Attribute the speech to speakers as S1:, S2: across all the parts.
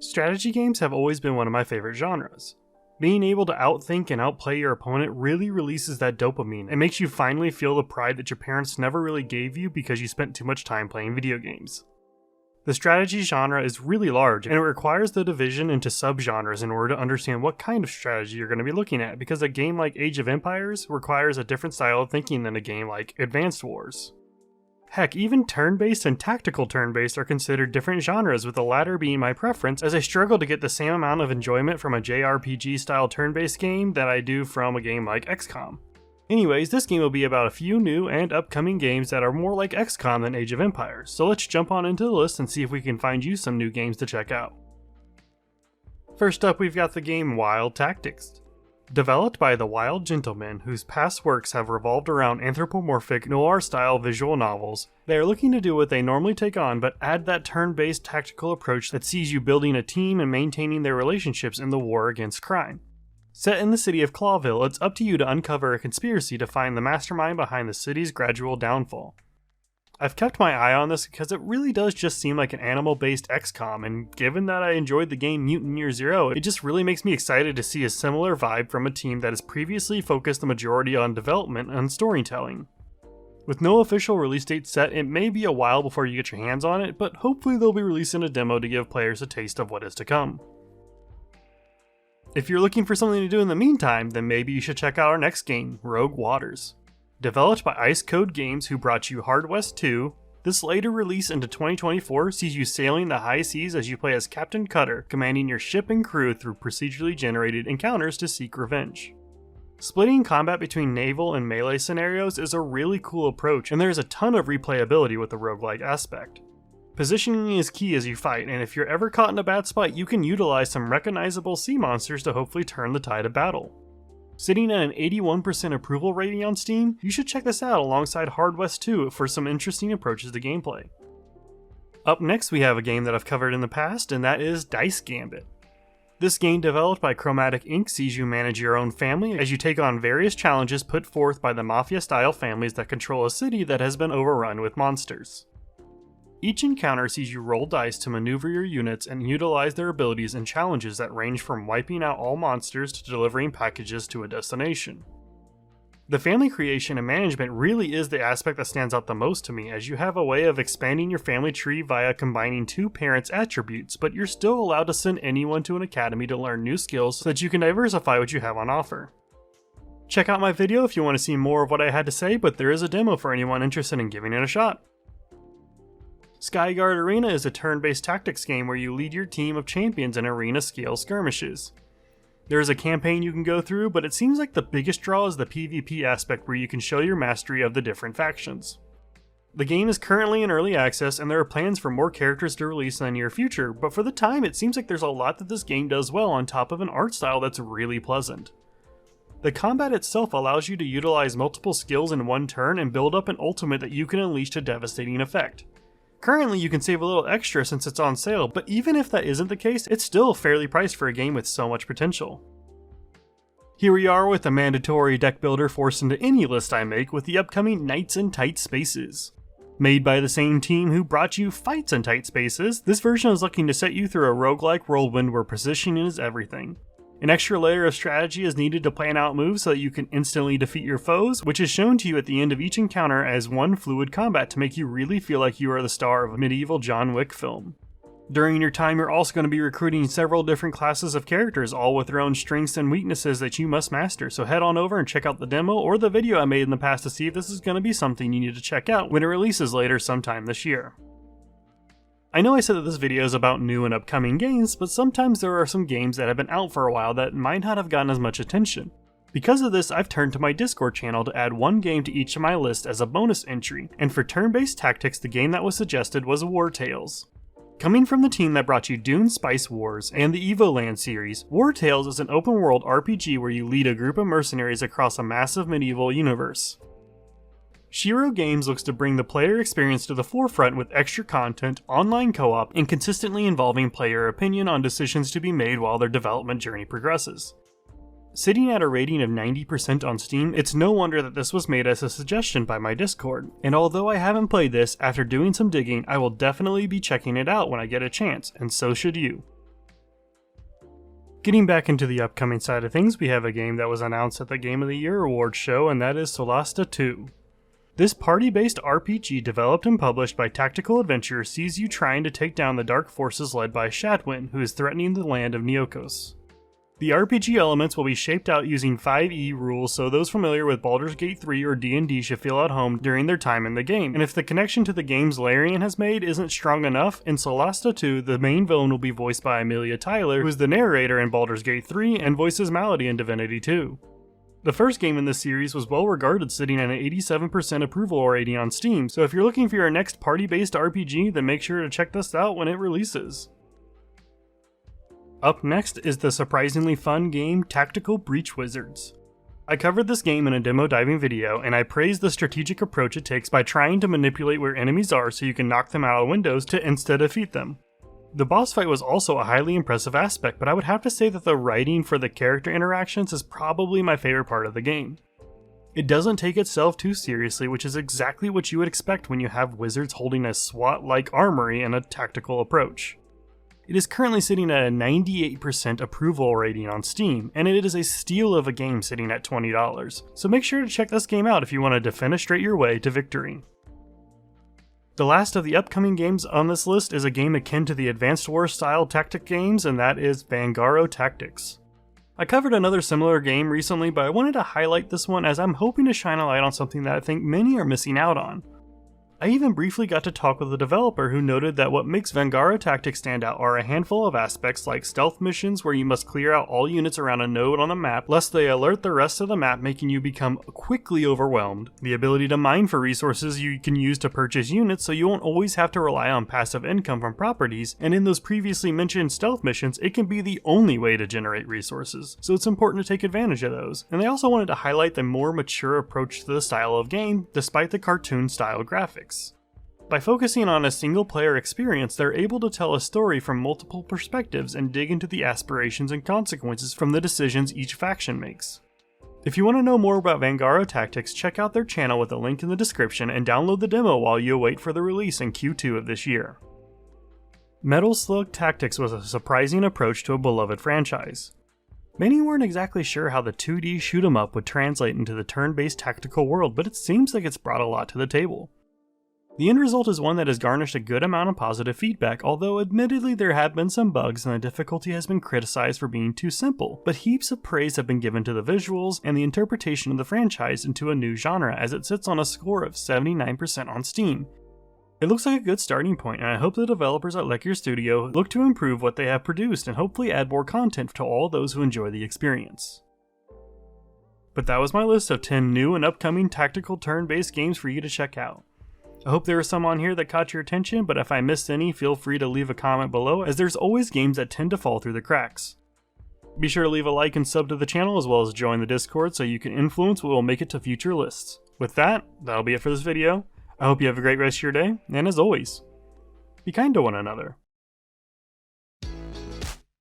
S1: Strategy games have always been one of my favorite genres. Being able to outthink and outplay your opponent really releases that dopamine and makes you finally feel the pride that your parents never really gave you because you spent too much time playing video games. The strategy genre is really large, and it requires the division into subgenres in order to understand what kind of strategy you're going to be looking at, because a game like Age of Empires requires a different style of thinking than a game like Advanced Wars. Heck, even turn-based and tactical turn-based are considered different genres, with the latter being my preference, as I struggle to get the same amount of enjoyment from a JRPG-style turn-based game that I do from a game like XCOM. Anyways, this game will be about a few new and upcoming games that are more like XCOM than Age of Empires, so let's jump on into the list and see if we can find you some new games to check out. First up, we've got the game Wild Tactics. Developed by the Wild Gentlemen, whose past works have revolved around anthropomorphic noir-style visual novels, they are looking to do what they normally take on, but add that turn-based tactical approach that sees you building a team and maintaining their relationships in the war against crime. Set in the city of Clawville, it's up to you to uncover a conspiracy to find the mastermind behind the city's gradual downfall. I've kept my eye on this because it really does just seem like an animal-based XCOM, and given that I enjoyed the game Mutant Year Zero, it just really makes me excited to see a similar vibe from a team that has previously focused the majority on development and storytelling. With no official release date set, it may be a while before you get your hands on it, but hopefully they'll be releasing a demo to give players a taste of what is to come. If you're looking for something to do in the meantime, then maybe you should check out our next game, Rogue Waters. Developed by Ice Code Games, who brought you Hard West 2, this later release into 2024 sees you sailing the high seas as you play as Captain Cutter, commanding your ship and crew through procedurally generated encounters to seek revenge. Splitting combat between naval and melee scenarios is a really cool approach, and there's a ton of replayability with the roguelike aspect. Positioning is key as you fight, and if you're ever caught in a bad spot, you can utilize some recognizable sea monsters to hopefully turn the tide of battle. Sitting at an 81% approval rating on Steam, you should check this out alongside Hard West 2 for some interesting approaches to gameplay. Up next, we have a game that I've covered in the past, and that is Dice Gambit. This game, developed by Chromatic Inc., sees you manage your own family as you take on various challenges put forth by the mafia-style families that control a city that has been overrun with monsters. Each encounter sees you roll dice to maneuver your units and utilize their abilities in challenges that range from wiping out all monsters to delivering packages to a destination. The family creation and management really is the aspect that stands out the most to me, as you have a way of expanding your family tree via combining two parents' attributes, but you're still allowed to send anyone to an academy to learn new skills so that you can diversify what you have on offer. Check out my video if you want to see more of what I had to say, but there is a demo for anyone interested in giving it a shot. Skygard Arena is a turn-based tactics game where you lead your team of champions in arena-scale skirmishes. There is a campaign you can go through, but it seems like the biggest draw is the PvP aspect where you can show your mastery of the different factions. The game is currently in early access, and there are plans for more characters to release in the near future, but for the time it seems like there's a lot that this game does well on top of an art style that's really pleasant. The combat itself allows you to utilize multiple skills in one turn and build up an ultimate that you can unleash to devastating effect. Currently, you can save a little extra since it's on sale, but even if that isn't the case, it's still fairly priced for a game with so much potential. Here we are with a mandatory deck builder forced into any list I make with the upcoming Knights in Tight Spaces. Made by the same team who brought you Fights in Tight Spaces, this version is looking to set you through a roguelike whirlwind where positioning is everything. An extra layer of strategy is needed to plan out moves so that you can instantly defeat your foes, which is shown to you at the end of each encounter as one fluid combat to make you really feel like you are the star of a medieval John Wick film. During your time, you're also going to be recruiting several different classes of characters, all with their own strengths and weaknesses that you must master, so head on over and check out the demo or the video I made in the past to see if this is going to be something you need to check out when it releases later sometime this year. I know I said that this video is about new and upcoming games, but sometimes there are some games that have been out for a while that might not have gotten as much attention. Because of this, I've turned to my Discord channel to add one game to each of my list as a bonus entry, and for turn-based tactics, the game that was suggested was War Tales. Coming from the team that brought you Dune Spice Wars and the Evoland series, War Tales is an open-world RPG where you lead a group of mercenaries across a massive medieval universe. Shiro Games looks to bring the player experience to the forefront with extra content, online co-op, and consistently involving player opinion on decisions to be made while their development journey progresses. Sitting at a rating of 90% on Steam, it's no wonder that this was made as a suggestion by my Discord, and although I haven't played this, after doing some digging, I will definitely be checking it out when I get a chance, and so should you. Getting back into the upcoming side of things, we have a game that was announced at the Game of the Year awards show, and that is Solasta 2. This party-based RPG developed and published by Tactical Adventure sees you trying to take down the dark forces led by Shadwin, who is threatening the land of Neokos. The RPG elements will be shaped out using 5e rules, so those familiar with Baldur's Gate 3 or D&D should feel at home during their time in the game. And if the connection to the games Larian has made isn't strong enough, in Solasta 2, the main villain will be voiced by Amelia Tyler, who is the narrator in Baldur's Gate 3 and voices Malady in Divinity 2. The first game in this series was well regarded, sitting at an 87% approval rating on Steam, so if you're looking for your next party-based RPG, then make sure to check this out when it releases. Up next is the surprisingly fun game Tactical Breach Wizards. I covered this game in a demo diving video, and I praised the strategic approach it takes by trying to manipulate where enemies are so you can knock them out of windows to insta-defeat them. The boss fight was also a highly impressive aspect, but I would have to say that the writing for the character interactions is probably my favorite part of the game. It doesn't take itself too seriously, which is exactly what you would expect when you have wizards holding a SWAT-like armory and a tactical approach. It is currently sitting at a 98% approval rating on Steam, and it is a steal of a game sitting at $20, so make sure to check this game out if you want to defenestrate your way to victory. The last of the upcoming games on this list is a game akin to the Advanced Wars style tactic games, and that is Vangaro Tactics. I covered another similar game recently, but I wanted to highlight this one as I'm hoping to shine a light on something that I think many are missing out on. I even briefly got to talk with the developer who noted that what makes Vangaro Tactics stand out are a handful of aspects like stealth missions where you must clear out all units around a node on the map lest they alert the rest of the map, making you become quickly overwhelmed, the ability to mine for resources you can use to purchase units so you won't always have to rely on passive income from properties, and in those previously mentioned stealth missions it can be the only way to generate resources, so it's important to take advantage of those. And they also wanted to highlight the more mature approach to the style of game despite the cartoon style graphics. By focusing on a single player experience, they're able to tell a story from multiple perspectives and dig into the aspirations and consequences from the decisions each faction makes. If you want to know more about Vangaro Tactics, check out their channel with a link in the description and download the demo while you await for the release in Q2 of this year. Metal Slug Tactics was a surprising approach to a beloved franchise. Many weren't exactly sure how the 2D shoot 'em up would translate into the turn-based tactical world, but it seems like it's brought a lot to the table. The end result is one that has garnished a good amount of positive feedback, although admittedly there have been some bugs and the difficulty has been criticized for being too simple, but heaps of praise have been given to the visuals and the interpretation of the franchise into a new genre, as it sits on a score of 79% on Steam. It looks like a good starting point, and I hope the developers at Lekyr Studio look to improve what they have produced and hopefully add more content to all those who enjoy the experience. But that was my list of 10 new and upcoming tactical turn-based games for you to check out. I hope there were some on here that caught your attention, but if I missed any, feel free to leave a comment below, as there's always games that tend to fall through the cracks. Be sure to leave a like and sub to the channel, as well as join the Discord so you can influence what will make it to future lists. With that, that'll be it for this video. I hope you have a great rest of your day, and as always, be kind to one another.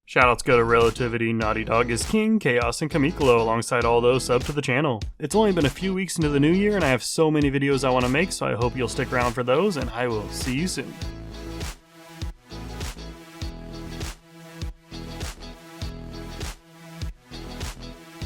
S1: Shoutouts go to Relativity, Naughty Dog is King, Chaos, and Kamikolo alongside all those sub to the channel. It's only been a few weeks into the new year and I have so many videos I want to make, so I hope you'll stick around for those, and I will see you soon.